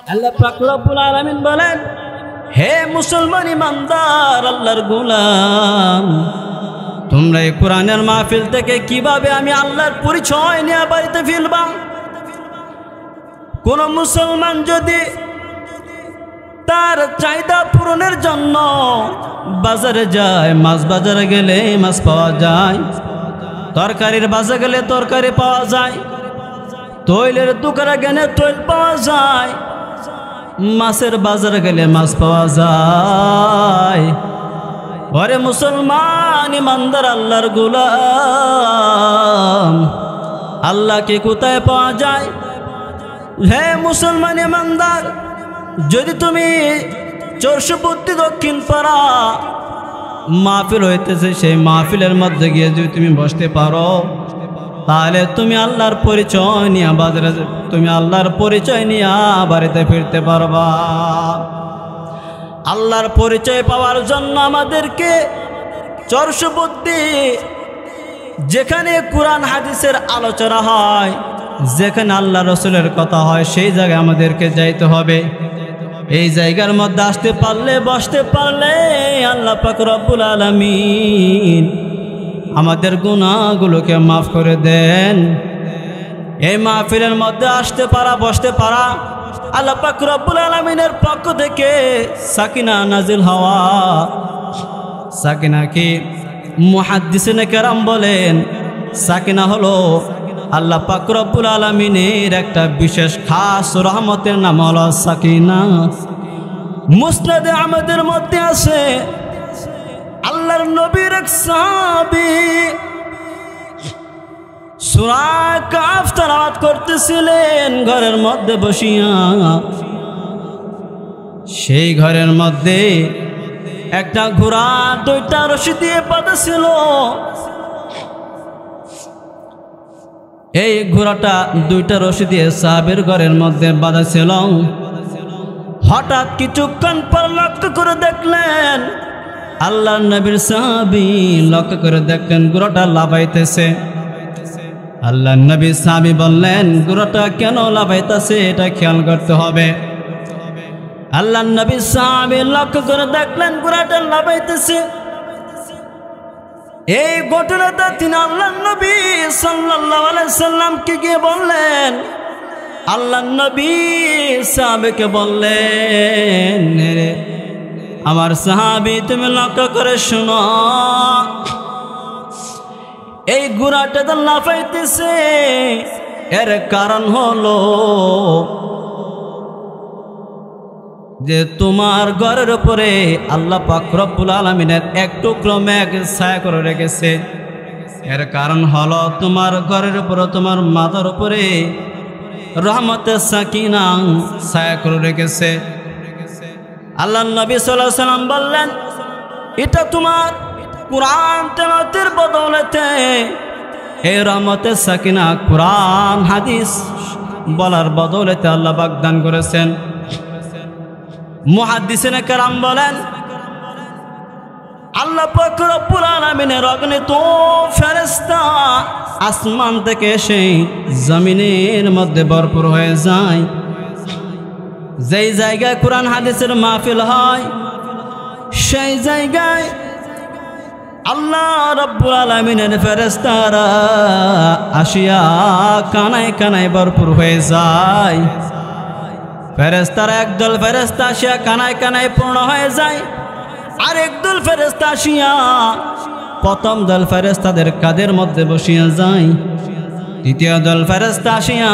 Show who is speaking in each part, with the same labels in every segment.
Speaker 1: আল্লাহ পাক রব্বুল আলামিন বলেন, হে মুসলমান ইমানদার আল্লাহর গোলাম, তোমরা এই কোরআনের মাহফিল থেকে কিভাবে আমি আল্লাহর পরিচয় নিয়ে বাড়িতে ফিরবা? কোন মুসলমান যদি তার চাহিদা পূরণের জন্য বাজারে যায়, মাছ বাজারে গেলে মাছ পাওয়া যায়, তরকারির বাজারে গেলে তরকারি পাওয়া যায়, তৈলের দোকানে গেলে তৈল পাওয়া যায়, মাছের বাজারে গেলে মাছ পাওয়া যায়। ওরে মুসলমান ইমানদার আল্লাহর গোলাম, আল্লাহকে কোথায় পাওয়া যায়? হে মুসলমান ইমানদার, যদি তুমি ৪৫ দক্ষিণ পাড়া মাহফিল হইতেছে, সেই মাহফিলের মধ্যে গিয়ে যদি তুমি বসতে পারো, তাহলে তুমি আল্লাহর পরিচয় নিয়ে বাজারে, তুমি আল্লাহর পরিচয় নিয়ে বাড়িতে ফিরতে পারবা। আল্লাহর পরিচয় পাওয়ার জন্য আমাদেরকে ৪৫ যেখানে কোরআন হাদিসের আলোচনা হয়, যেখানে আল্লাহ রসুলের কথা হয়, সেই জায়গায় আমাদেরকে যাইতে হবে। এই জায়গার মধ্যে আসতে পারলে, বসতে পারলে আল্লাহ পাক রব্বুল আলামিন আমাদের গুনাহগুলোকে মাফ করে দেন। এই মাহফিলের মধ্যে আসতে পারা, বসতে পারা আল্লাহ পাক রব্বুল আলামিনের পক্ষ থেকে সাকিনা নাজিল হওয়া। সাকিনা কি? মুহাদ্দিসিনে কেরাম বলেন, সাকিনা হলো আল্লাহ পাক রব্বুল আলামিনের একটা বিশেষ খাস রহমতের নাম হলো সাকিনা। মুসনাদে আমাদের মধ্যে আছে, আল্লাহর নবীর এক সাহাবী সূরা কাফ তেলাওয়াত করতেছিলেন ঘরের মধ্যে বসিয়া। সেই ঘরের মধ্যে একটা ঘোড়া 2টা রশি দিয়ে বাঁধা ছিল। এই ঘোড়াটা 2টা রশি দিয়ে সাহাবীর ঘরের মধ্যে বাঁধা ছিল। হঠাৎ কিছুক্ষণ পর লক্ষ্য করে দেখলেন, আল্লাহর নবীর সাহাবী লক্ষ্য করে দেখলেন ঘোড়াটা লাফাইতেছে। আল্লাহর নবী সাহাবী বললেন, ঘোড়াটা কেন লাফাইতেছে এটা খেয়াল করতে হবে। আল্লাহর নবী সাহাবী লক্ষ্য করে দেখলেন ঘোড়াটা লাফাইতেছে। এই ঘটনাটা তিনি আল্লাহর নবী সাল্লাল্লাহু আলাইহি সাল্লামকে গিয়ে বললেন। আল্লাহর নবী সাহাবীকে বললেন, রে আমার সাহাবী তুমি লক্ষ্য করে শোনো, এই ঘোড়াটা তো লাফাইতেছে, এর কারণ হলো যে তোমার ঘরের উপরে আল্লাহ পাক রব্বুল আলামিনের এক টুকরো মেঘ ছায়া করে রেখেছে। এর কারণ হলো তোমার ঘরের উপরে, তোমার মাথার উপরে রহমতের সাকিনা ছায়া করে রেখেছে। আল্লাহর নবী সাল্লাল্লাহু আলাইহি সাল্লাম বললেন, এটা তোমার কুরআন তেলাওয়াতের বদৌলতে এই রহমতের সাকিনা কুরআন হাদিস বলার বদৌলতে আল্লাহ বাগদান করেছেন। মুহাদ্দিসিনে কেরাম বলেন, আল্লাহ পাক রব্বুল আলামিনের অগণিত ফেরেশতা আসমান থেকে এসে জমিনের মধ্যে ভরপুর হয়ে যায়। যেই জায়গায় কোরআন হাদিসের মাহফিল হয়, সেই জায়গায় আল্লাহ রব্বুল আলামিনের ফেরেশতারা আসিয়া কানায় কানায় ভরপুর হয়ে যায়। ফেরেশতারা একদল ফেরেশতা আসিয়া কানায় কানায় পূর্ণ হয়ে যায়, আর একদল ফেরেশতা আসিয়া প্রথম দল ফেরেশতাদের কাদের মধ্যে বসিয়া যায়। দ্বিতীয় দল ফেরেশতা আসিয়া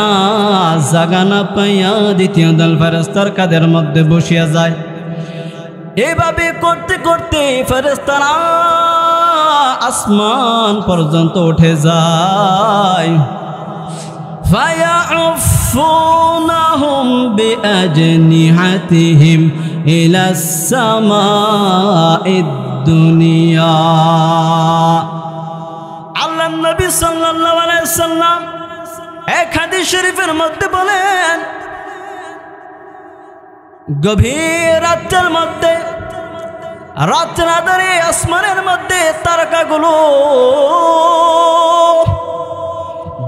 Speaker 1: জাগা না পাইয়া দ্বিতীয় দল ফেরেশতার কাদের মধ্যে বসিয়া যায়। এভাবে করতে করতে ফেরেশতারা আসমান পর্যন্ত উঠে যায়। فَيَعُفُّونَهُمْ بِأَجْنِحَتِهِمْ إِلَى السَّمَاءِ الدُّنْيَا। আল্লাহর নবী সাল্লাল্লাহু আলাইহি সাল্লাম এক হাদিস শরীফের মধ্যে বলেন, গভীর রাতের মধ্যে, রাতের আধারে আসমানের মধ্যে তারকাগুলো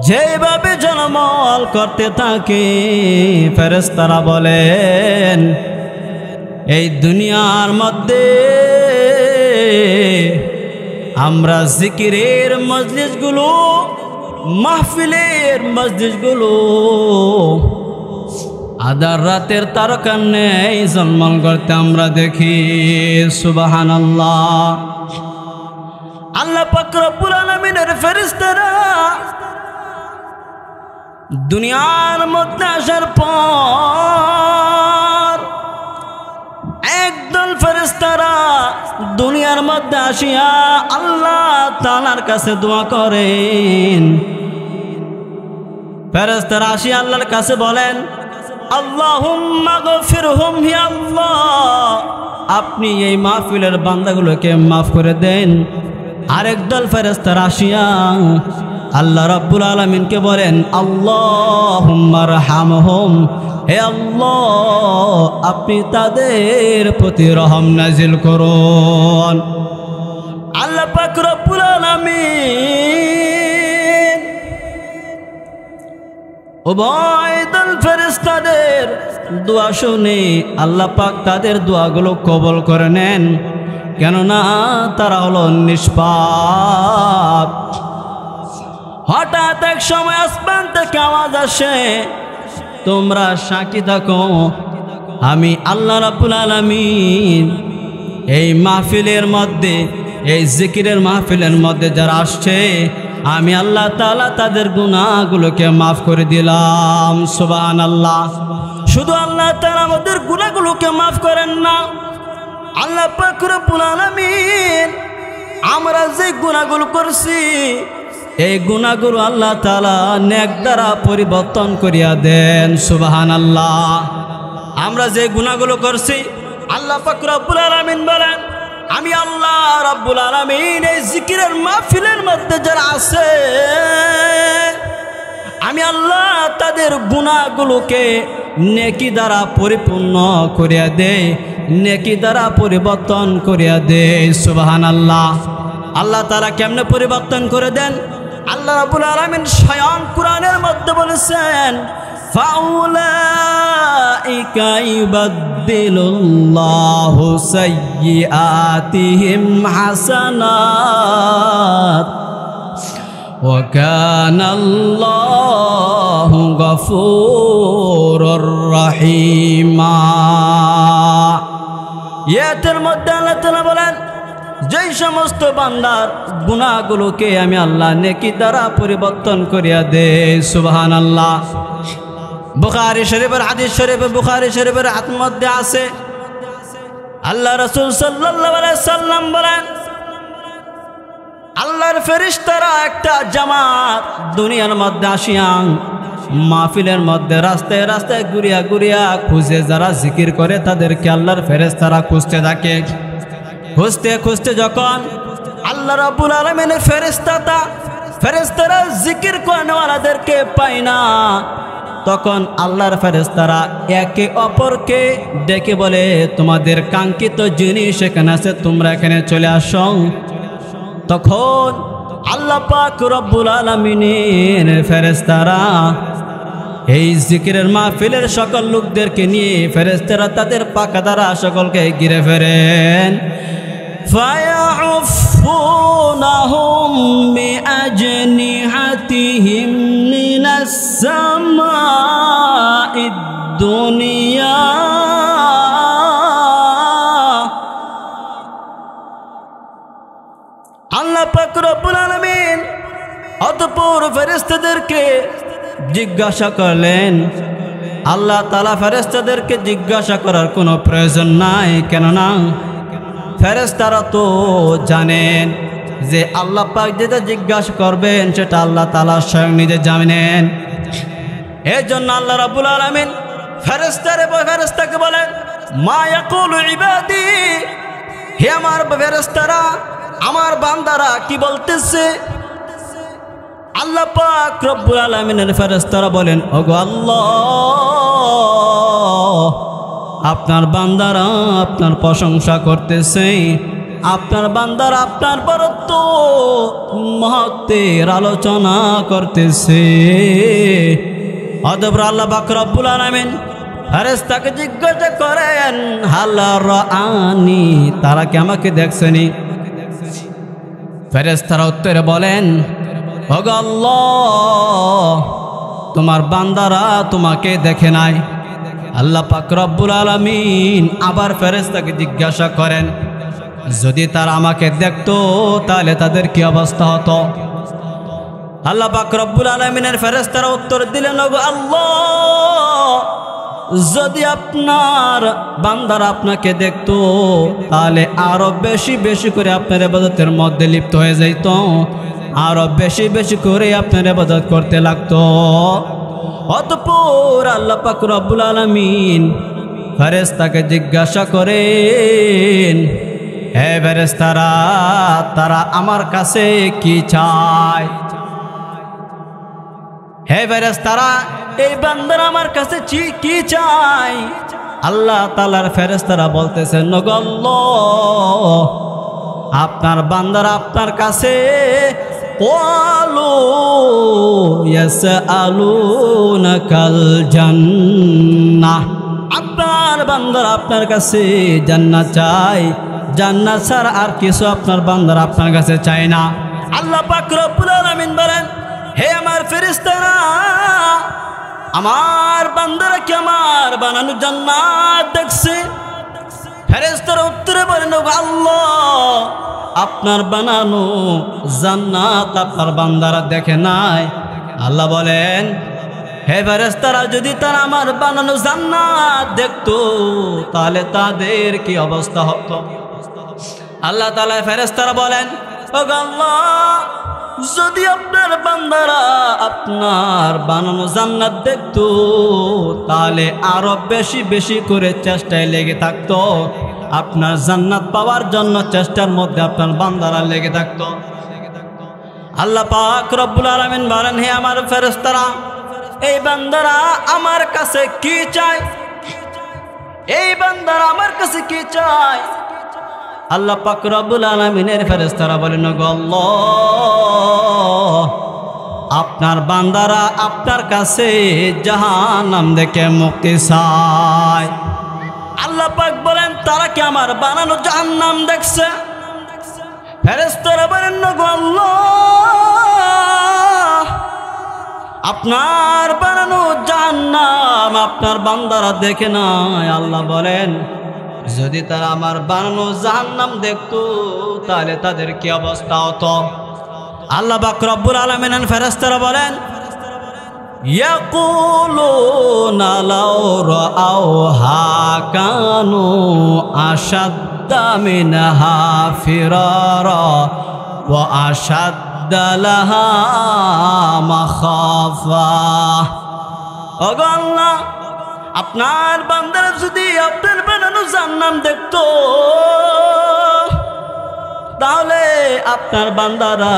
Speaker 1: যেভাবে জনমল করতে থাকে, ফেরেশতারা বলেন এই দুনিয়ার মধ্যে আমরা জিকিরের মজলিসগুলো, মাহফিলের মজলিসগুলো আদার রাতের তারকার নেই জলমল করতে আমরা দেখি। সুবহানাল্লাহ। আল্লাহ পাক রব্বুল আলামিনের ফেরেশতারা দুনিয়ার মধ্যে আসার পর একদল ফেরেশতারা দুনিয়ার মধ্যে আসিয়া আল্লাহ তাআলার কাছে দোয়া করেন। ফেরেশতারা আসিয়া আল্লাহর কাছে বলেন, আল্লাহুম্মা গফিরহুম, হে আল্লাহ আপনি এই মাহফিলের বান্দাগুলোকে মাফ করে দেন। আরেকদল ফেরেশতারা আসিয়া আল্লাহ রাব্বুল আলামিনকে বলেন, আল্লাহুম্মা রহমহুম, হে আল্লাহ আপনি তাদের প্রতি রহম নাজিল করুন। আল্লাহ পাক রব্বুল আলামিন উভয় দল ফেরেশতাদের দোয়া শুনে আল্লাহ পাক তাদের দোয়াগুলো কবুল করে নেন, কেননা তারা হলো নিষ্পাপ। হঠাৎ এক সময় আসমান থেকে আওয়াজ আসে, তোমরা সাক্ষী থাকো আমি আল্লাহ রাব্বুল আলামিন এই মাহফিলের মধ্যে, এই জিকিরের মাহফিলের মধ্যে যারা আসছে আমি আল্লাহ তাআলা তাদের গুনাহগুলোকে মাফ করে দিলাম। সুবহানাল্লাহ। শুধু আল্লাহ তাআলা আমাদের গুনাহগুলোকে মাফ করেন না, আল্লাহ পাক রব্বুল আলামিন আমরা যে গুনাহগুলো করছি এই গুনাহগুলো আল্লাহ তাআলা নেক দ্বারা পরিবর্তন করিয়া দেন। সুবহানাল্লাহ। আমরা যে গুনাহগুলো করছি আল্লাহ পাক রব্বুল আলামিন বলেন, আমি আল্লাহ রাব্বুল আলামিন এই জিকিরের মাহফিলের মধ্যে যারা আছে আমি আল্লাহ তাদের গুনাহগুলোকে নেকি দ্বারা পরিপূর্ণ করিয়া দেই, নেকি দ্বারা পরিবর্তন করিয়া দেই। সুবহানাল্লাহ। আল্লাহ তাআলা কেমনে পরিবর্তন করে দেন? আল্লাহ রাব্বুল আলামিন স্বয়ং কোরআনের মধ্যে বলেছেন, ফাউলাইকা ইউবাদদিলুল্লাহু সাইয়্যাতিহিম হাসানাত ওয়া কানাল্লাহু গফুরুর রহিমা। এর মধ্যে আল্লাহ তাআলা বলেন, যেই সমস্ত বান্দার গুনাহগুলোকে আমি আল্লাহ নেকি দ্বারা পরিবর্তন করিয়া দেই। সুবহানাল্লাহ। বুখারী শরীফের হাদিস শরীফে, বুখারী শরীফের মধ্যে আছে আল্লাহ রাসূল সাল্লাল্লাহু আলাইহি সাল্লাম বলেন, আল্লাহর ফেরেশতারা একটা জামাত দুনিয়ার মধ্যে আসিয়া মাহফিলের মধ্যে রাস্তায় রাস্তায় ঘুরিয়া ঘুরিয়া খুঁজে যারা জিকির করে তাদেরকে আল্লাহর ফেরেশতারা খুঁজতে থাকে। খুঁজতে খুঁজতে যখন আল্লাহ রাব্বুল আলামিনের ফেরেশতারা জিকির করেনওয়ালাদেরকে পায় না, তখন আল্লাহর ফেরেশতারা একে অপরকে ডেকে বলে, তোমাদের কাঙ্ক্ষিত জিনিস এখানে আছে, তোমরা এখানে চলে আসো। তখন আল্লাহ পাক রব্বুল আলামিনের ফেরেশতারা এই জিকিরের মাহফিলের সকল লোকদেরকে নিয়ে ফেরেশতারা তাদের পাকা দ্বারা সকলকে ঘিরে ফেরেন। فَيَعُفُّونَهُمْ بِأَجْنِحَتِهِمْ مِنَ السَّمَاءِ الدُّنْيَا আল্লাহ পাক রব্বুল আলামিন অতঃপর ফেরেশতাদেরকে জিজ্ঞাসা করলেন। আল্লাহ তাআলা ফেরেশতাদেরকে জিজ্ঞাসা করার কোনো প্রয়োজন নাই, কেননা ফেরেশতারা তো জানেন যে আল্লাহ পাক যেটা জিজ্ঞাসা করবেন সেটা আল্লাহ তাআলা স্বয়ং নিজে জানেন। এই জন্য আল্লাহ রাব্বুল আলামিন ফেরেশতাকে বলেন, মা ইয়াকুলু ইবাদি, হে আমার ফেরেশতারা, আমার বান্দারা কি বলতেছে? আল্লাহ পাক রব্বুল আলামিনের ফেরেশতারা বলেন, ওগো আল্লাহ, আপনার বান্দারা আপনার প্রশংসা করতেছে, আপনার বান্দার আপনার বরত্ব মহত্বের আলোচনা করতেছে। অতঃপর আল্লাহ পাক রব্বুল আলামিন ফেরেশতাকে জিজ্ঞাসা করেন, হাল রাআনি, তারা কি আমাকে দেখছেনি? ফেরেশতারা উত্তরে বলেন, ওগো আল্লাহ, তোমার বান্দারা তোমাকে দেখে নাই। আল্লাহ পাক রব্বুল আলামিন আবার ফেরেশতাকে জিজ্ঞাসা করেন, যদি তারা আমাকে দেখতো তাহলে তাদের কি অবস্থা হতো? আল্লাহ পাক রব্বুল আলামিনের ফেরেশতারা উত্তর দিলেন, ওগো আল্লাহ, যদি আপনার বান্দারা আপনাকে দেখতো তাহলে আরো বেশি বেশি করে আপনার ইবাদতের মধ্যে লিপ্ত হয়ে যাইত, আরো বেশি বেশি করে আপনার ইবাদত করতে লাগতো। অতঃপর আল্লাহ পাক রব্বুল আলামিন ফেরেশতাকে জিজ্ঞাসা করেন, হে ফেরেশতারা, তারা আমার কাছে কি চায়? হে ফেরেশতারা, এই বান্দারা আমার কাছে কি চায়? আল্লাহ তাআলার ফেরেশতারা বলতেছেন, ওগো আল্লাহ, আপনার বান্দারা আপনার কাছে ক্বালু ইয়াসআলুনাকাল জান্নাহ, আপনার বান্দারা আপনার কাছে জান্নাত চায়, জান্নাত ছাড়া আর কিছু আপনার বান্দারা আপনার কাছে চায় না। আল্লাহ পাক রব্বুল আলামিন বলেন, হে আমার ফেরেশতারা, আমার বান্দারা কি আমার বানানো জান্নাত দেখছে? ফেরেশতারা উত্তরে বলেন, ওগো আল্লাহ, আপনার বানানো জান্নাত আপনার বান্দারা দেখে নাই। আল্লাহ বলেন, হে ফেরেশতারা, যদি তারা আমার বানানো জান্নাত দেখতো তাহলে তাদের কি অবস্থা হতো? আল্লাহ তাআলা ফেরেশতারা বলেন, ওগো আল্লাহ, যদি আপনার বান্দারা আপনার বানানো জান্নাত দেখতো তাহলে আরো বেশি বেশি করে চেষ্টায় লেগে থাকতো, আপনার জান্নাত পাওয়ার জন্য চেষ্টার মধ্যে আপনার বান্দারা লেগে থাকতো। আল্লাহ পাক রব্বুল আলামিন বলেন, হে আমার ফেরেশতারা, এই বান্দারা আমার কাছে কি চায়? এই বান্দারা আমার কাছে কি চায়? আল্লাহ পাক রব্বুল আলামিনের ফেরেশতারা বলেন, ওগো আল্লাহ, আপনার বান্দারা আপনার কাছে জাহান্নাম থেকে মুক্তি চায়। আল্লাহ পাক বলেন, তারা কি আমার বানানো জাহান্নাম দেখছে? ফেরেশতারা বলেন, ওগো আল্লাহ, আপনার বানানো জাহান্নাম আপনার বান্দারা দেখে নাই। আল্লাহ বলেন, যদি তারা আমার বানানো জাহান্নাম দেখতো তাহলে তাদের কি অবস্থা হতো? আল্লাহ পাক রব্বুল আলামিন ফেরেশতারা বলেন, ইয়াকুলুনা লাউ রাআউহা কানু আশাদ্দা মিনহা ফিরারা ওয়া আশাদ্দা লাহা মাখাফা। ওগো আল্লাহ, আপনার বান্দারা যদি আপনার বানানো জান্নাম দেখতো তাহলে আপনার বান্দারা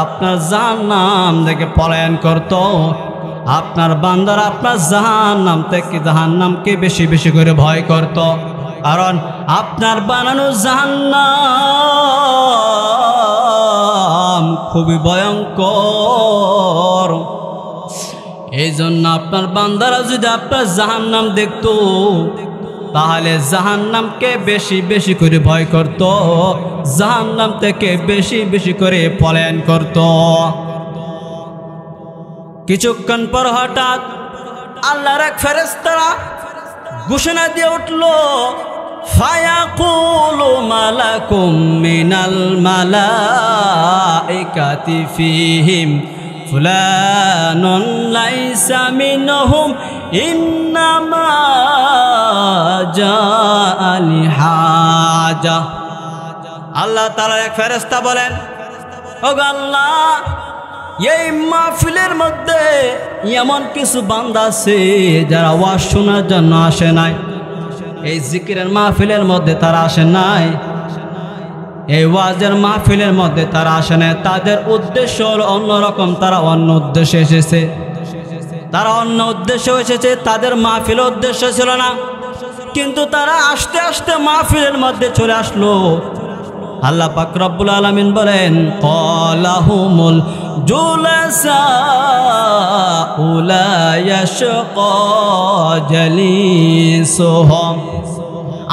Speaker 1: আপনার জাহান্নাম থেকে পলায়ন করত, আপনার বান্দারা আপনার জাহান্নামকে বেশি বেশি করে ভয় করত, কারণ আপনার বানানো জাহান্নাম খুবই ভয়ঙ্কর। এই জন্য আপনার বান্দারা যদি আপনার জাহান্নাম দেখতো তাহলে জাহান্নামকে বেশি বেশি করে ভয় করত, জাহান্নাম থেকে বেশি বেশি করে পলায়ন করত। কিছুক্ষণ পর হঠাৎ আল্লাহর এক ফেরেশতারা ঘোষণা দিয়ে উঠল, ফায়াকুলু মালাকুম মিনাল মালাইকাতি ফিহিম ফুলানুন লাইসা মিনহুম ইন্নামা জাআ লিহাজা। আল্লাহ তাআলার এক ফেরেশতা বলেন, ওগো আল্লাহ, এই মাহফিলের মধ্যে এমন কিছু বান্দা আছে যারা ওয়াজ শোনার জন্য আসে নাই, এই জিকিরের মাহফিলের মধ্যে তারা আসে নাই, এই ওয়াজের মাহফিলের মধ্যে তারা আসে নাই। তাদের উদ্দেশ্য হলো অন্যরকম, তারা অন্য উদ্দেশ্যে এসেছে, তারা অন্য উদ্দেশ্যে এসেছে, তাদের মাহফিলের উদ্দেশ্য ছিল না। কিন্তু তারা আস্তে আস্তে মাহফিলের মধ্যে চলে আসলো। আল্লাহ পাক রব্বুল আলামিন বলেন ক্বালাহুমুল জুলাসা উলা ইয়াশকা জালিসুহুম।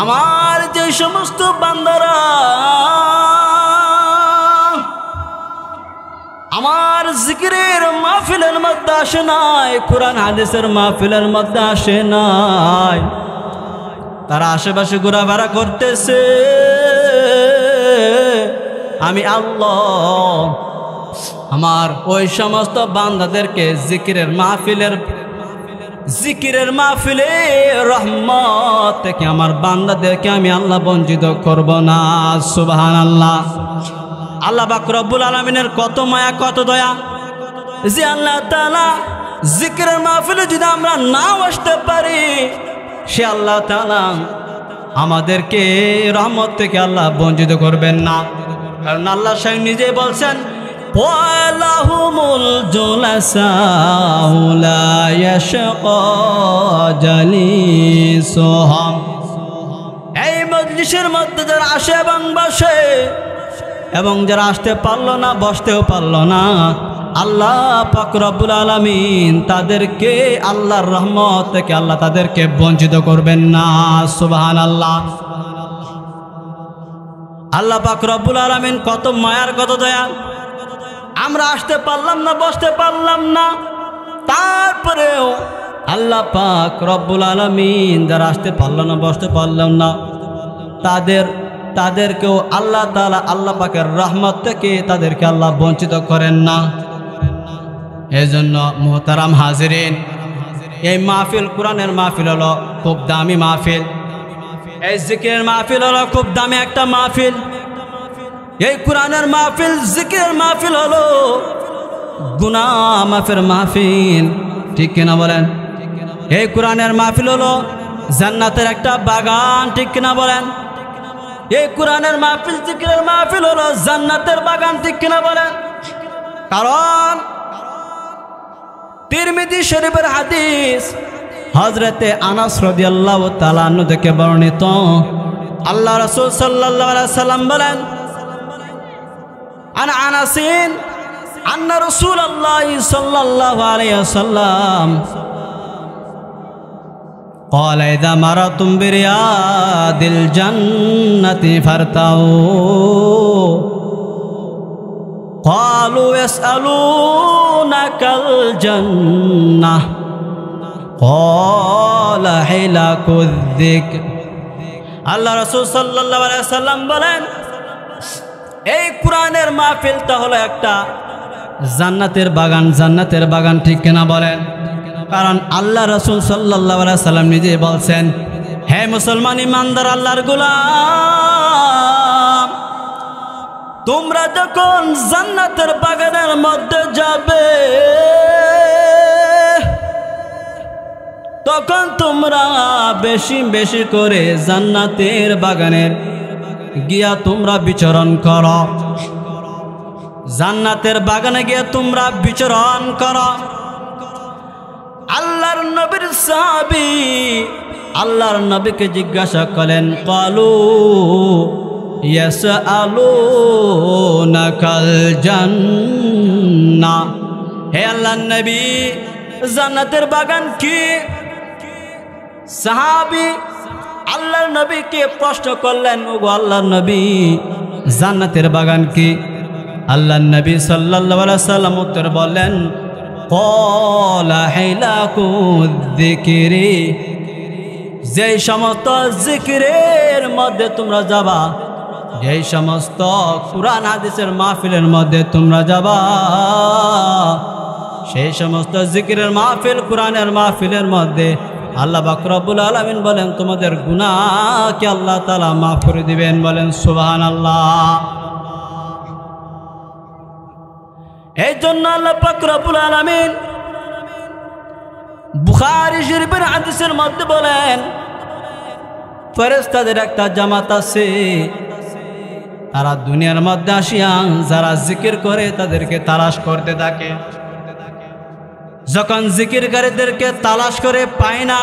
Speaker 1: আমার যে সমস্ত বান্দারা আমার জিকিরের মাহফিলের মধ্যে আসে নাই, কোরআন হাদিসের মাহফিলের মধ্যে আসে নাই, তারা আশেপাশে ঘোরাফেরা করতেছে, আমি আল্লাহ আমার ওই সমস্ত বান্দাদেরকে জিকিরের মাহফিলে রহমত থেকে আমার বান্দাদেরকে আমি আল্লাহ বঞ্চিত করব না। সুবহানাল্লাহ। আল্লাহ পাক রব্বুল আলামিনের কত মায়া কত দয়া যে আল্লাহ তাআলা জিকিরের মাহফিলে যদি আমরা নাও আসতে পারি, সে আল্লাহ তাআলা আমাদেরকে রহমত থেকে আল্লাহ বঞ্চিত করবেন না। কারণ আল্লাহ স্বয়ং নিজে বলছেন ওয়ালাহুমুল জুলাসা লা ইয়াশকা জালিসুহুম। এই মজলিসের মধ্যে যারা আসে এবং বসে এবং যারা আসতে পারলো না, বসতেও পারলো না, আল্লাহ পাক রব্বুল আলামিন তাদেরকে আল্লাহর রহমত থেকে আল্লাহ তাদেরকে বঞ্চিত করবেন না। সুবহানাল্লাহ। আল্লাহ পাক রব্বুল আলামিন কত মায়ার কত দয়া। আমরা আসতে পারলাম না, বসতে পারলাম না, তারপরেও আল্লাহ পাক রব্বুল আলামিন যারা আসতে পারলো না, বসতে পারলাম না, তাদেরকেও আল্লাহ তাআলা আল্লাহ পাকের রহমত থেকে তাদেরকে আল্লাহ বঞ্চিত করেন না। এজন্য মুহতারাম হাজিরিন, এই মাহফিল কোরআনের মাহফিল হলো খুব দামি মাহফিল, এই জিকিরের মাহফিল হলো খুব দামি একটা মাহফিল। এই কোরআনের মাহফিল জিকিরের মাহফিল হলো গুনাহ মাফের মাহফিল, ঠিক কিনা বলেন? এই কোরআনের মাহফিল হলো জান্নাতের একটা বাগান, ঠিক কিনা বলেন? এই কোরআনের মাহফিল জিকিরের মাহফিল হলো জান্নাতের বাগান, ঠিক কিনা বলেন? কারণ তিরমিজি শরীফের হাদিস হযরতে আনাস রাদিয়াল্লাহু তাআলা আনহু থেকে বর্ণিত, আল্লাহ রাসূল সাল্লাল্লাহু আলাইহি সাল্লাম বলেন আন আনাসিন আন্না রাসূলুল্লাহ সাল্লাল্লাহু আলাইহি ওয়াসাল্লাম قال إذا مررتم برياض الجنة فارتعوا قالوا يسألونك الجنة قال حلق الذكر। আল্লাহ রাসূল সাল্লাল্লাহু আলাইহি ওয়াসাল্লাম বলেন এই কোরআনের মাহফিলটা হলো একটা জান্নাতের বাগান, ঠিক কিনা বলেন? কারণ আল্লাহ রাসূল সাল্লাল্লাহু আলাইহি সাল্লাম নিজে বলছেন, হে মুসলমান ইমানদার আল্লাহর গোলাম, তোমরা যখন জান্নাতের বাগানের মধ্যে যাবে তখন তোমরা বেশি বেশি করে জান্নাতের বাগানের গিয়া তোমরা বিচরণ করো, জান্নাতের বাগানে গিয়ে তোমরা বিচরণ করো। আল্লাহর নবীর সাহাবী আল্লাহর নবীকে জিজ্ঞাসা করলেন, ক্বালু ইয়াসআলুনাকাল জান্নাহ, হে আল্লাহর নবী জান্নাতের বাগান কি? সাহাবী আল্লাহর নবীকে প্রশ্ন করলেন, ওগো আল্লাহর নবী জান্নাতের বাগান কি? আল্লাহর নবী সাল্লাল্লাহু আলাইহি সাল্লাম উত্তর বললেন, ক্বালা হিলাকুয যিকরি, যেই সমস্ত জিকিরের মধ্যে তোমরা যাবা, যেই সমস্ত কুরআন হাদিসের মাহফিলের মধ্যে তোমরা যাবা, সেই সমস্ত জিকিরের মাহফিল কুরআনের মাহফিলের মধ্যে আল্লাহ পাক রব্বুল আলামিন বলেন তোমাদের গুনাহকে আল্লাহ তাআলা মাফ করে দিবেন। বলেন সুবহানাল্লাহ। এই জন্য আল্লাহ পাক রব্বুল আলামিন বুখারী শরীফের হাদিসের মধ্যে বলেন, ফেরেশতাদের একটা জামাত আছে, তারা দুনিয়ার মধ্যে আসিয়া যারা জিকির করে তাদেরকে তালাশ করতে থাকে। যখন জিকিরকারীদেরকে তালাশ করে পায় না,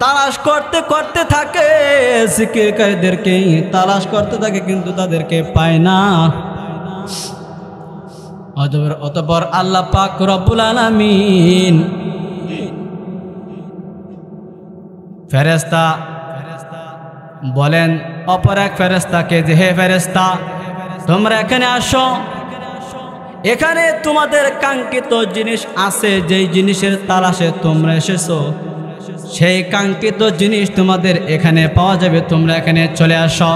Speaker 1: তালাশ করতে করতে থাকে, জিকিরকারীদেরকে তালাশ করতে থাকে, কিন্তু তাদেরকে পায় না। অতঃপর আল্লাহ পাক রব্বুল আলামিন ফেরেশতা বলেন অপর এক ফেরেশতাকে যে, হে ফেরেশতা, তোমরা এখানে আসো, এখানে তোমাদের কাঙ্ক্ষিত জিনিস আছে, যেই জিনিসের তালাশে তোমরা এসেছো সেই কাঙ্ক্ষিত জিনিস তোমাদের এখানে পাওয়া যাবে, তোমরা এখানে চলে আসো।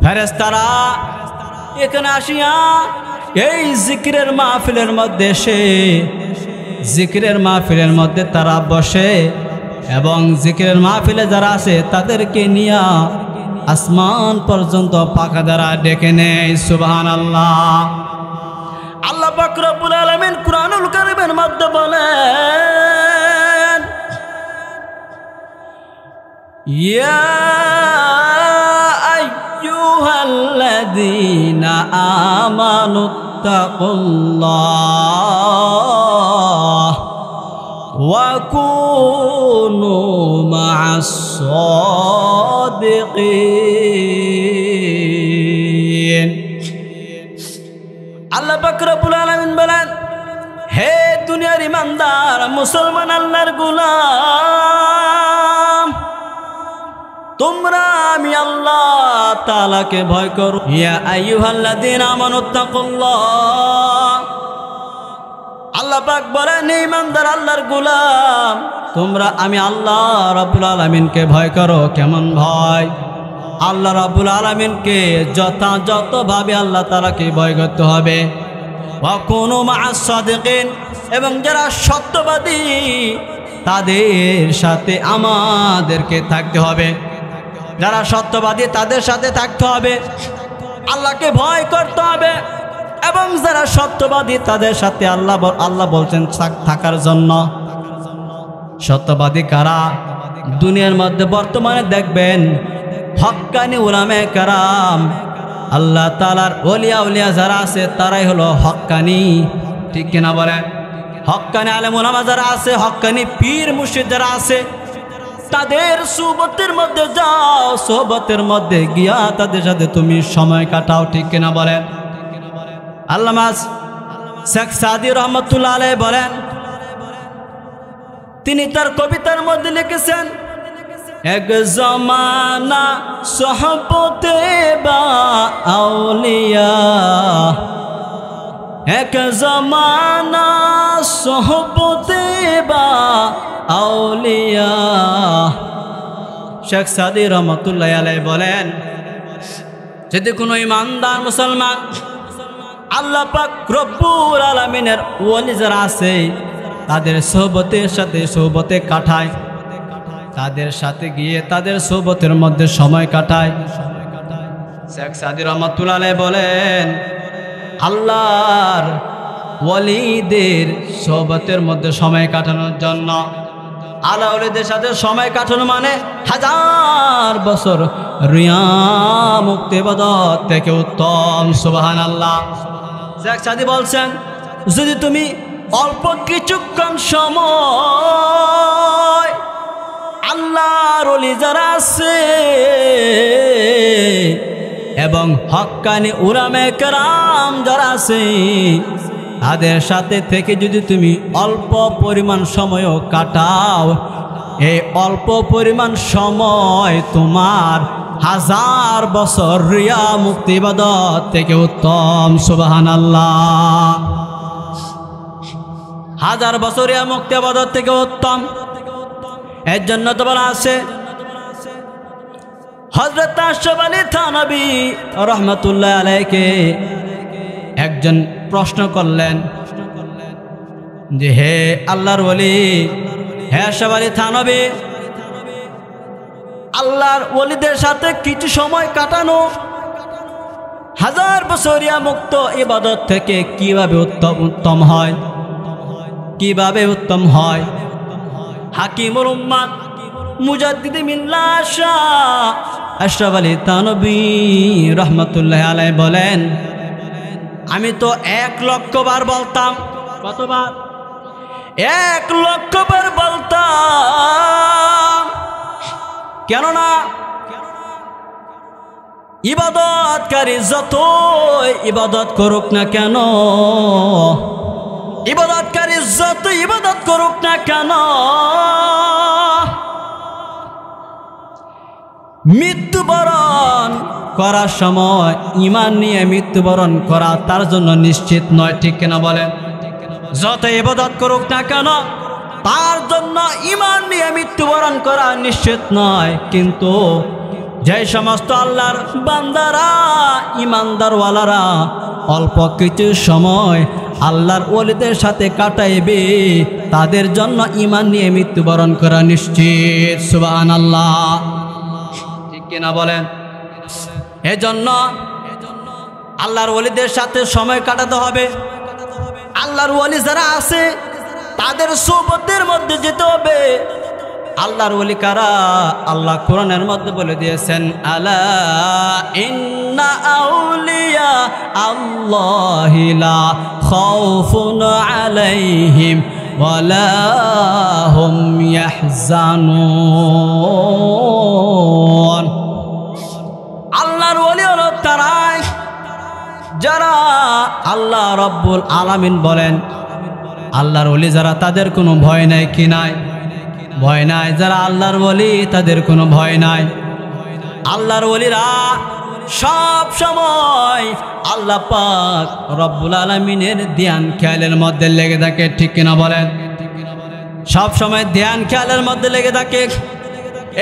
Speaker 1: ফেরেশতারা এখানে আসিয়া এই জিকিরের মাহফিলের মধ্যে এসে জিকিরের মাহফিলের মধ্যে তারা বসে এবং জিকিরের মাহফিলে যারা আছে তাদেরকে নিয়ে আসমান পর্যন্ত পাখা দ্বারা ডেকে নেয়। সুবহানাল্লাহ। আল্লাহ পাক রব্বুল আলামিন কুরআনুল কারীমের মধ্যে বলেন, ইয়া আইয়ুহাল্লাযীনা আমানুত্তাকুল্লাহ ওয়া কুনু মা'আস সাদিকিন। আল্লাহ পাক রব্বুল আলামিন বলেন, হে দুনিয়ার ইমানদার মুসলমান আল্লাহর গোলাম, তোমরা আমি আল্লাহ তাআলাকে ভয় করো। ইয়া আইয়ুহাল্লাযীনা আমানুত্তাকুল্লাহ। আল্লাহ পাক বলেন, হে ইমানদার আল্লাহর গোলাম, তোমরা আমি আল্লাহ রাব্বুল আলামিনকে ভয় করো। কেমন ভয়? আল্লাহ রাব্বুল আলামিনকে যথাযথভাবে আল্লাহ তাআলাকে ভয় করতে হবে। ওয়া কুনু মা'আস সাদিকিন, এবং যারা সত্যবাদী তাদের সাথে আমাদেরকে থাকতে হবে। যারা সত্যবাদী তাদের সাথে থাকতে হবে, আল্লাহকে ভয় করতে হবে, এবং যারা সত্যবাদী তাদের সাথে আল্লাহ বলছেন থাকার জন্য। সত্যবাদী কারা? দুনিয়ার মধ্যে বর্তমানে দেখবেন হক্কানি উলামায়ে কেরাম, আল্লাহ তাআলার ওলিয়া উলিয়া যারা আছে তারাই হলো হক্কানি। ঠিক কিনা বলেন? হক্কানি আলেম উলামা যারা আছে, হক্কানি পীর মুর্শিদ যারা আছে, তাদের সুহবতের মধ্যে যাও, সোহবতের মধ্যে গিয়া তাদের সাথে তুমি সময় কাটাও। ঠিক কিনা বলেন? আল্লামা শেখ সাদি রহমতুল্লাহ আলাইহি বলেন, তিনি তার কবিতার মধ্যে লিখেছেন, এক জমানা সোহবতে বা আউলিয়া, এক জমানা সোহবতে বা আউলিয়া। শেখ সাদি রহমতুল্লাহ আলাইহি বলেন, যদি কোনো ইমানদার মুসলমান আল্লাহ পাক রব্বুল আলামিনের ওলি যারা আছে তাদের সোহবতের সাথে সোহবতে কাটায়, তাদের সাথে গিয়ে তাদের সোহবতের মধ্যে সময় কাটায়। শেখ সাদি রহমাতুল্লাহ আলাইহি বলেন, আল্লাহর ওলিদের সোহবতের মধ্যে সময় কাটানোর জন্য, আল্লাহ ওলিদের সাথে সময় কাটানো মানে 1000 বছর রিয়া মুক্তি ইবাদত থেকে উত্তম। সুবহানাল্লাহ। শেখ সাদি বলছেন, যদি তুমি অল্প কিছুক্ষণ সময় আল্লাহর ওলি যারা আছে এবং হক্কানি উলামায়ে কেরাম যারা আছে তাদের সাথে থেকে যদি তুমি অল্প পরিমাণ সময়ও কাটাও, এই অল্প পরিমাণ সময় তোমার 1000 বছর রিয়া মুক্তি ইবাদত থেকে উত্তম। সুবহানাল্লাহ। 1000 বছর রিয়া মুক্তি ইবাদত থেকে উত্তম। এর জন্য তো বলা আছে, হযরত আশরাফ আলী থানভী রহমাতুল্লাহ আলাইহিকে একজন প্রশ্ন করলেন যে, হে আল্লাহর ওলি, হে আশরাফ আলী থানভী, আল্লাহর ওলিদের সাথে কিছু সময় কাটানো 1000 বছরিয়া মুক্ত ইবাদত থেকে কিভাবে উত্তম হয়? কিভাবে উত্তম হয়? হাকিমুল উম্মাত মুজাদ্দিদে মিল্লাহ শাহ আশরাফ আলী থানভী রহমাতুল্লাহ আলাইহি বলেন, আমি তো 1 লক্ষ বার বলতাম। কতবার? 1,00,000 বার বলতাম। কেননা ইবাদতকারী যত ইবাদত করুক না কেন, ইবাদতকারী যত ইবাদত করুক না কেন, মৃত্যুবরণ করার সময় ঈমান নিয়ে মৃত্যুবরণ করা তার জন্য নিশ্চিত নয়। ঠিক কিনা বলেন? যত ইবাদত করুক না কেন তার জন্য ঈমান নিয়ে মৃত্যুবরণ করা নিশ্চিত নয়। কিন্তু যে সমস্ত আল্লাহর বান্দারা ঈমানদারওয়ালারা অল্প কিছু সময় আল্লাহর ওলিদের সাথে কাটাইবে তাদের জন্য ঈমান নিয়ে মৃত্যুবরণ করা নিশ্চিত। সুবহানাল্লাহ, ঠিক কিনা বলেন? এজন্য আল্লাহর ওলিদের সাথে সময় কাটাতে হবে। আল্লাহর ওলি যারা আছে তাদের সোহবতের মধ্যে যেতে হবে। আল্লাহর ওলি কারা? আল্লাহ কোরআনের মধ্যে বলে দিয়েছেন, আলা ইন্না আউলিয়া আল্লাহি লা খাউফুন আলাইহিম ওয়ালা হুম ইয়াহজানুন। আল্লাহর ওলি হলো তারাই যারা আল্লাহ রব্বুল আলামিন বলেন আল্লাহর ওলি যারা তাদের কোনো ভয় নাই। কি নাই? ভয় নাই। যারা আল্লাহর ওলি তাদের কোনো ভয় নাই। আল্লাহর ওলিরা সব সময় আল্লাহ পাক রব্বুল আলামিনের ধ্যান খেয়ালের মধ্যে লেগে থাকে। ঠিক কিনা বলেন? সব সময় ধ্যান খেয়ালের মধ্যে লেগে থাকে।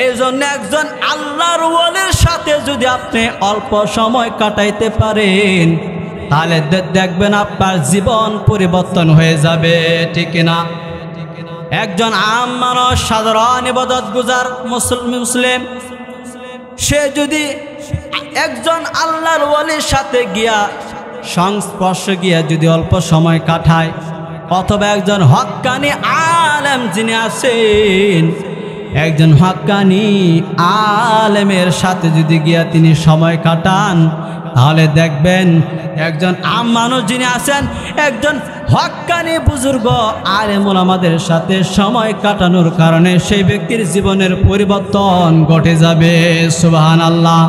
Speaker 1: এই জন্য একজন আল্লাহর ওলির সাথে যদি আপনি অল্প সময় কাটাইতে পারেন তাহলে দেখবেন আপনার জীবন পরিবর্তন হয়ে যাবে। ঠিক কিনা? একজন আম মানুষ, সাধারণ ইবাদত গুজার মুসলিম, সে যদি একজন আল্লাহর ওলির সাথে গিয়া সংস্পর্শে গিয়া যদি অল্প সময় কাটায়, অথবা একজন হক্কানি আলেম যিনি আছেন, একজন হক্কানি আলেমের সাথে যদি গিয়া তিনি সময় কাটান তাহলে দেখবেন একজন আম মানুষ যিনি আছেন, একজন হক্কানি বুজুর্গ আলেম ওলামাদের সাথে সময় কাটানোর কারণে সেই ব্যক্তির জীবনের পরিবর্তন ঘটে যাবে। সুবহানাল্লাহ।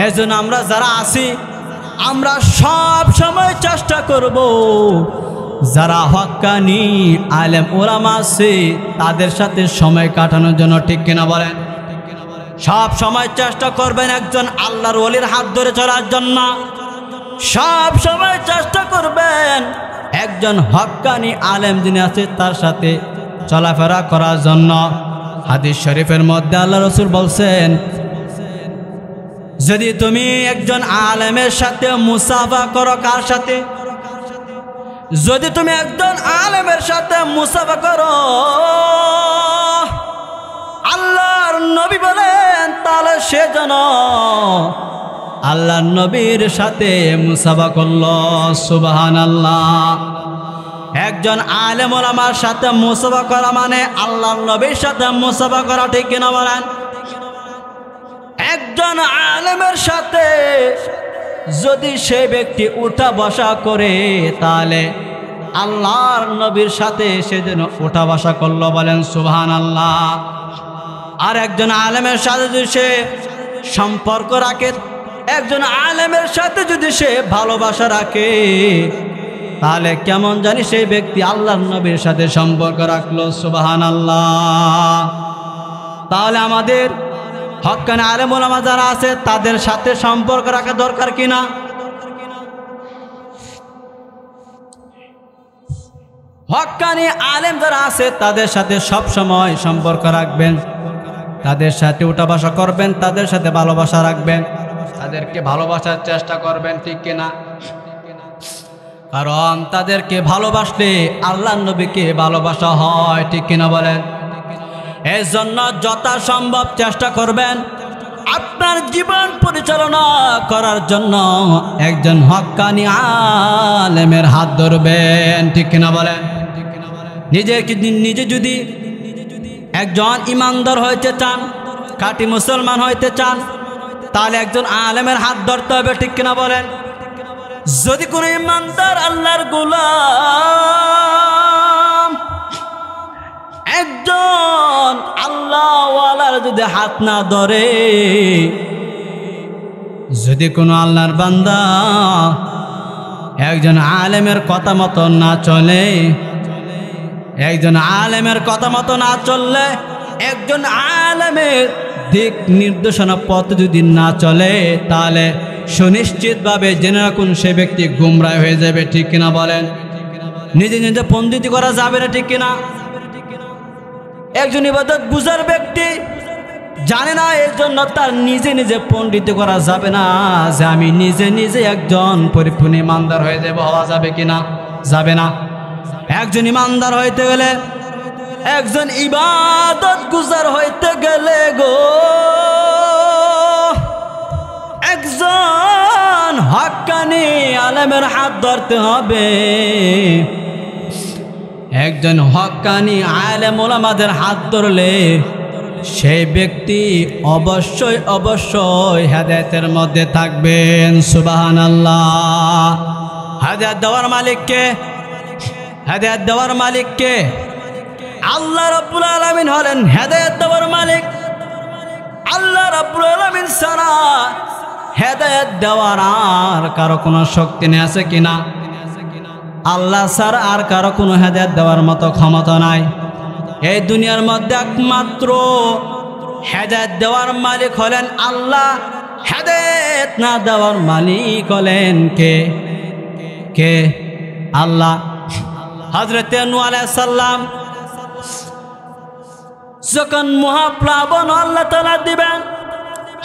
Speaker 1: এজন্য আমরা যারা আছি আমরা সব সময় চেষ্টা করব যারা হক্কানি আলেম ওলামা আছে তাদের সাথে সময় কাটানোর জন্য। ঠিক কিনা বলেন? সব সময় চেষ্টা করবেন একজন আল্লাহর ওলির হাত ধরে চলার জন্য। সব সময় চেষ্টা করবেন একজন হক্কানি আলেম যিনি আছে তার সাথে চলাফেরা করার জন্য। হাদিস শরীফের মধ্যে আল্লাহ রাসূল বলছেন, যদি তুমি একজন আলেমের সাথে মুসাফা করো, কার সাথে? যদি তুমি একজন আলেমের সাথে মুসাফা করো, আল্লাহর নবী বলেন তাহলে সে যেন আল্লাহর নবীর সাথে মুসাফা করলো। সুবহানাল্লাহ। একজন আলেম ওলামার সাথে মুসাফা করা মানে আল্লাহর নবীর সাথে মুসাফা করা। ঠিক কিনা বলেন? একজন আলেমের সাথে যদি সে ব্যক্তি উঠা বসা করে তাহলে আল্লাহর নবীর সাথে সে যেন উঠা বসা করলো। বলেন সুবহানাল্লাহ। আর একজন আলেমের সাথে যদি সে সম্পর্ক রাখে, একজন আলেমের সাথে যদি সে ভালোবাসা রাখে তাহলে কেমন জানি সেই ব্যক্তি আল্লাহর নবীর সাথে সম্পর্ক রাখলো। সুবহানাল্লাহ। তাহলে আমাদের হক্কানি আলেম ওলামা যারা আছে তাদের সাথে সম্পর্ক রাখা দরকার কিনা? হক্কানি আলেম যারা আছে তাদের সাথে সব সময় সম্পর্ক রাখবেন, তাদের সাথে উঠা বসা করবেন, তাদের সাথে ভালোবাসা রাখবেন, তাদেরকে ভালোবাসার চেষ্টা করবেন। ঠিক কিনা? কারণ তাদেরকে ভালোবাসলে আল্লাহর নবীকে ভালোবাসা হয়। ঠিক কিনা বলেন? এই জন্য যথাসম্ভব চেষ্টা করবেন আপনার জীবন পরিচালনা করার জন্য একজন হক্কানি আলেমের হাত ধরবেন। ঠিক কিনা বলেন? নিজে যদি একজন ইমানদার হইতে চান, খাঁটি মুসলমান হইতে চান, তাহলে একজন আলেমের হাত ধরতে হবে। ঠিক কিনা বলেন? যদি কোনো ইমানদার আল্লাহর গোলাম একজন আল্লাহওয়ালার যদি হাত না ধরে, যদি কোনো আল্লাহর বান্দা একজন আলেমের কথা মতো না চলে, একজন আলেমের কথা মতো না চললে, একজন আলেমের দিক নির্দেশনা পথ যদি না চলে, তাহলে সুনিশ্চিতভাবে জেনে রাখুন সে ব্যক্তি গুমরাহ হয়ে যাবে। ঠিক কিনা বলেন? নিজে নিজে পণ্ডিতি করা যাবে না, ঠিক কিনা? একজন ইবাদত গুজার ব্যক্তি জানে না, এর জন্য তার নিজে নিজে পণ্ডিতি করা যাবে না যে আমি নিজে নিজে একজন পরিপূর্ণ ইমানদার হয়ে যাব। হওয়া যাবে কিনা? যাবে না। একজন ইমানদার হইতে গেলে, একজন ইবাদত গুজার হইতে গেলে গো, একজন হক্কানি আলেমের হাত ধরতে হবে। একজন হক্কানি আলেম ওলামাদের হাত ধরলে সেই ব্যক্তি অবশ্যই অবশ্যই হেদায়েতের মধ্যে থাকবেন। সুবহানাল্লাহ। হেদায়েত দেওয়ার মালিককে, হেদায়েত দেওয়ার মালিককে আল্লাহ রাব্বুল আলামিন হলেন হেদায়েত দেওয়ার মালিক। আল্লাহ রাব্বুল আলামিন ছাড়া হেদায়েত দেওয়ার আর কারো কোনো শক্তি নেই, আছে কিনা? আল্লাহ ছাড়া আর কারো কোনো হেদায়েত দেওয়ার মতো ক্ষমতা নাই। এই দুনিয়ার মধ্যে একমাত্র হেদায়েত দেওয়ার মালিক হলেন আল্লাহ। হেদায়েত না দেওয়ার মালিক হলেন কে? কে? আল্লাহ। হযরত নূহ আলাইহিস সালাম যখন মহাপ্লাবন আল্লাহ তাআলা দিবেন,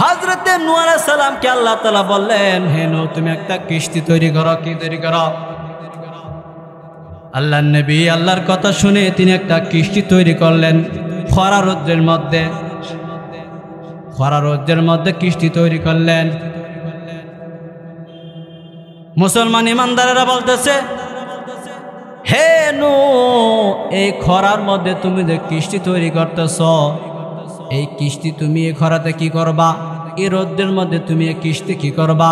Speaker 1: হযরত নূহ আলাইহিস সালামকে আল্লাহ তাআলা বললেন, হে নূহ তুমি একটা কিস্তি তৈরি করো। কি তৈরি করো? আল্লাহর নবী আল্লাহর কথা শুনে তিনি একটা কিস্তি তৈরি করলেন। খরা রৌদ্রের মধ্যে, খরা রৌদ্রের মধ্যে কিস্তি তৈরি করলেন। মুসলমান ইমানদারেরা বলতেছে, হে নূহ এই খরার মধ্যে তুমি যে কিস্তি তৈরি করতেছ, এই কিস্তি তুমি এই খরাতে কি করবা? এই রৌদ্রের মধ্যে তুমি এই কিস্তি কি করবা?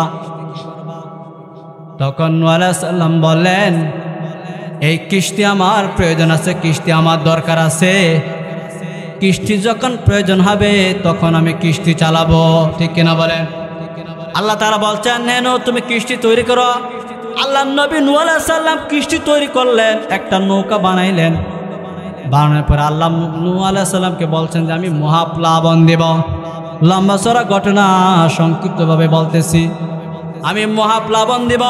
Speaker 1: তখন নূহ আলাইহিস সালাম বললেন, এই কিস্তি আমার প্রয়োজন আছে, কিস্তি আমার দরকার আছে। কিস্তি যখন প্রয়োজন হবে তখন আমি কিস্তি চালাবো। ঠিক কিনা বলেন? আল্লাহ তাআলা বলছেন, হে নূহ তুমি কিস্তি তৈরি করো। আল্লাহ নবী নূহ আলাইহিস সালাম কিস্তি তৈরি করলেন, একটা নৌকা বানাইলেন। বানানোর পরে আল্লাহ নূহ আলাইহিস সালামকে বলছেন যে আমি মহাপ্লাবন দেব। লম্বা চড়া ঘটনা সংক্ষিপ্তভাবে বলতেছি, আমি মহাপ্লাবন দেব।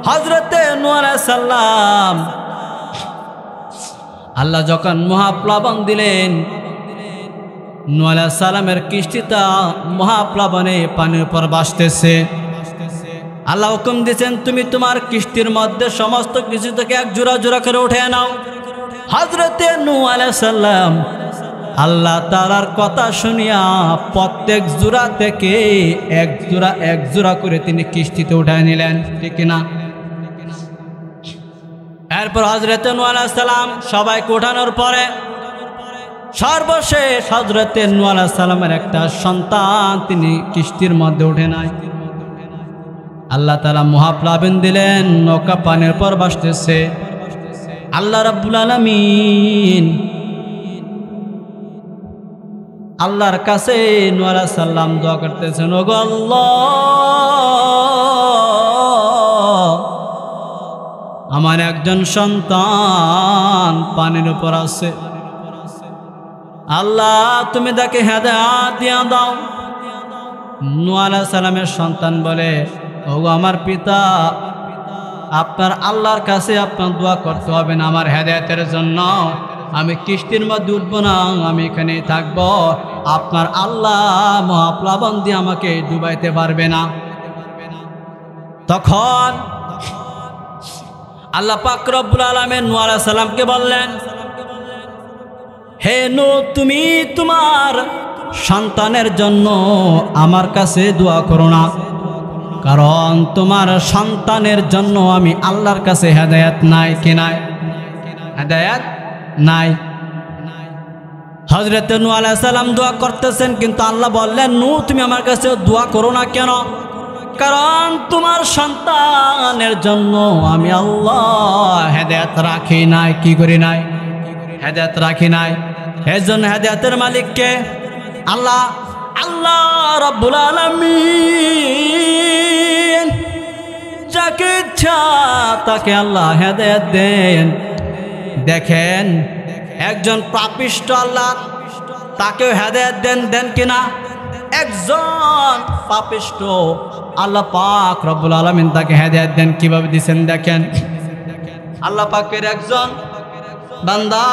Speaker 1: হযরতে নূহ আলাইহিস সালাম আল্লাহ যখন মহাপ্লাবন দিলেন, নূহ আলাইহিস সালামের কিস্তিটা মহাপ্লাবনে পানির উপর ভাসতেছে। আল্লাহ হুকুম দিয়েছেন, তুমি তোমার কিস্তির মধ্যে সমস্ত কিছু থেকে এক জোড়া জোড়া করে উঠে নাও। হযরতে নূহ আলাইহিস সালাম আল্লাহ তাআলার কথা শুনিয়া প্রত্যেক জোড়া থেকে এক জোড়া করে তিনি কিস্তিতে উঠায় নিলেন। ঠিক কিনা? এরপর হযরতে নূহ আলাইহিস সালাম সবাইকে উঠানোর পরে সর্বশেষ হযরতে নূহ আলাইহিস সালামের একটা সন্তান তিনি কিস্তির মধ্যে উঠে নাই। আল্লাহ তাআলা মহাপ্লাবন দিলেন, নৌকা পানির পর ভাসতেছে। আল্লাহ রাব্বুল আলামিন আল্লাহর কাছে নূহ আলাইহিস সালাম দোয়া করতেছেন, ওগো আল্লাহ আমার একজন সন্তান পানির উপর আছে, আল্লাহ তুমি তাকে হেদায়েত দিয়া দাও। নূহ আলাইহিস সালামের সন্তান বলে, ওগো আমার পিতা, আপনার আল্লাহর কাছে আপনার দোয়া করতে হবে না আমার হেদায়েতের জন্য। আমি কিস্তির মধ্যে উঠবো না, আমি এখানেই থাকবো। আপনার আল্লাহ মহাপ্লাবন দিয়ে আমাকে ডুবাইতে পারবে না। তখন আল্লাহ পাক রব্বুল আলামিন নূহ আলাইহিস সালামকে বললেন, হে নূহ তুমি তোমার সন্তানের জন্য আমার কাছে দোয়া করো না, কারণ তোমার সন্তানের জন্য আমি আল্লাহর কাছে হেদায়েত নাই। কি নাই? হেদায়েত নাই। হযরত নূহ আলাইহিস সালাম দোয়া করতেছেন, কিন্তু আল্লাহ বললেন, নূহ তুমি আমার কাছে দোয়া করো না কেন? কারণ তোমার সন্তানের জন্য আমি আল্লাহ হেদায়েত রাখি নাই। কি করি নাই? হেদায়েত রাখি নাই। এই জন্য হেদায়েতের মালিককে আল্লাহ আল্লাহ রাব্বুল আলামিন যাকে ইচ্ছা তাকে আল্লাহ হেদায়েত দেন। দেখেন একজন পাপিষ্ট আল্লাহ তাকেও হেদায়েত দেন কিনা? একজন পাপিষ্ট আল্লাহ পাক রব্বুল আলামিন তাকে হেদায়েত দেন কিভাবে দিবেন? দেখেন আল্লাহ পাকের একজন বান্দা